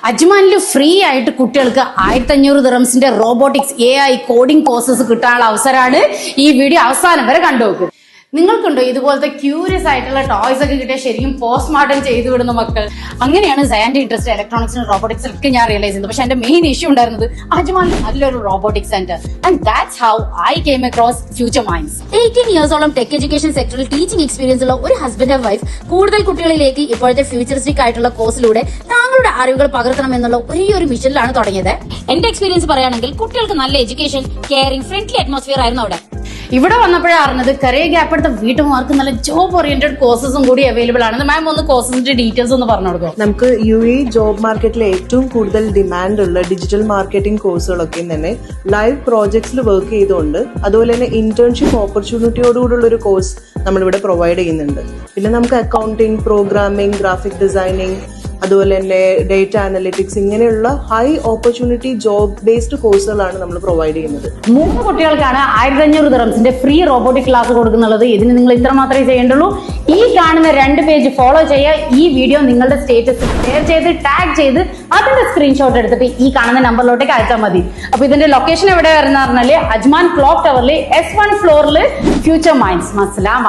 അജ്മാനിൽ free ആയിട്ട് കുട്ടികൾക്ക് 1500 ദിറംസിന്റെ robotics AI coding courses കിട്ടാനുള്ള അവസരമാണ്. ഈ വീഡിയോ അവസാനം വരെ കണ്ടുനോക്കും. നിങ്ങൾക്കുണ്ടോ ഇതുപോലത്തെ ക്യൂരിയസ് ആയിട്ടുള്ള ടോയ്സ് ഒക്കെ കിട്ടിയാൽ ശരിക്കും പോസ്റ്റ്മോർട്ടം ചെയ്തു വിടുന്ന മക്കൾ? അങ്ങനെയാണ് സയന്റെ ഇൻട്രസ്റ്റ് ഇലക്ട്രോണിക്സിനും റോബോട്ടിക്സിലും ഒക്കെ ഞാൻ റിയലൈസ് ചെയ്തത്. പക്ഷെ എന്റെ മെയിൻ ഇഷ്യൂ ഉണ്ടായിരുന്നത് അജ്മാനിൽ നല്ലൊരു robotics centre. And that's how I came across Future Minds. 18 ഇയേഴ്സോളം ടെക് എഡ്യൂക്കേഷൻ സെക്ടറിൽ ടീച്ചിങ് എക്സ്പീരിയൻസ് ഉള്ള ഒരു ഹസ്ബൻഡ് ആൻഡ് വൈഫ് കൂടുതൽ കുട്ടികളിലേക്ക് ഇപ്പോഴത്തെ ഫ്യൂച്ചറിസ്റ്റിക് ആയിട്ടുള്ള കോഴ്സിലൂടെ താങ്കളുടെ അറിവുകൾ പകർത്തണം എന്നുള്ള ഒരേ മിഷനിലാണ് തുടങ്ങിയത്. എന്റെ എക്സ്പീരിയൻസ് പറയുകയാണെങ്കിൽ കുട്ടികൾക്ക് നല്ല എഡ്യൂക്കേഷൻ, കെയറിംഗ്, ഫ്രണ്ട്ലി അറ്റ്മോസ്ഫിയർ ആയിരുന്നു അവിടെ. ഇവിടെ വന്നപ്പോഴേ അറിഞ്ഞത് കരിയർ ഗ്യാപ്പ് എടുത്ത വീട്ടുമാർക്ക് നല്ല ജോബ് ഓറിയന്റഡ് കോഴ്സസും കൂടി അവൈലബിൾ ആണ്. മാം ഒന്ന് കോഴ്സിന്റെ ഡീറ്റെയിൽസ് ഒന്ന് പറഞ്ഞു കൊടുക്കും. നമുക്ക് UAE ജോബ് മാർക്കറ്റിലെ ഏറ്റവും കൂടുതൽ ഡിമാൻഡ് ഉള്ള ഡിജിറ്റൽ മാർക്കറ്റിംഗ് കോഴ്സുകളൊക്കെ തന്നെ ലൈവ് പ്രോജക്ട്സിൽ വർക്ക് ചെയ്തുകൊണ്ട് അതുപോലെ തന്നെ ഇന്റേൺഷിപ്പ് ഓപ്പർച്യൂണിറ്റിയോടുകൂടുള്ള ഒരു കോഴ്സ് നമ്മളിവിടെ പ്രൊവൈഡ് ചെയ്യുന്നുണ്ട്. പിന്നെ നമുക്ക് അക്കൗണ്ടിങ്, പ്രോഗ്രാമിംഗ്, ഗ്രാഫിക് ഡിസൈനിങ്, അതുപോലെ തന്നെ ഡേറ്റ അനലിറ്റിക്സ്, ഇങ്ങനെയുള്ള ഹൈ ഓപ്പർച്യൂണിറ്റി ജോബ് ബേസ്ഡ് കോഴ്സുകളാണ് നമ്മൾ പ്രൊവൈഡ് ചെയ്യുന്നത്. 3 കുട്ടികൾക്കാണ് 1500 ദിറംസിന്റെ ഫ്രീ റോബോട്ടിക് ക്ലാസ് കൊടുക്കുന്നുള്ളത്. ഇതിന് നിങ്ങൾ ഇത്ര മാത്രമേ ചെയ്യേണ്ടുള്ളൂ. ഈ കാണുന്ന 2 പേജ് ഫോളോ ചെയ്യുക. ഈ വീഡിയോ നിങ്ങളുടെ സ്റ്റേറ്റസ് ഷെയർ ചെയ്ത് ടാഗ് ചെയ്ത് അതിന്റെ സ്ക്രീൻഷോട്ട് എടുത്തിട്ട് ഈ കാണുന്ന നമ്പറിലോട്ടേക്ക് അയച്ചാൽ മതി. അപ്പൊ ഇതിന്റെ ലൊക്കേഷൻ എവിടെ വരുന്ന പറഞ്ഞാല് അജ്മാൻ ക്ലോക്ക് ടവറിൽ S1 ഫ്ലോറിൽ ഫ്യൂച്ചർ മൈൻഡ്സ്. മസ്സലാമ.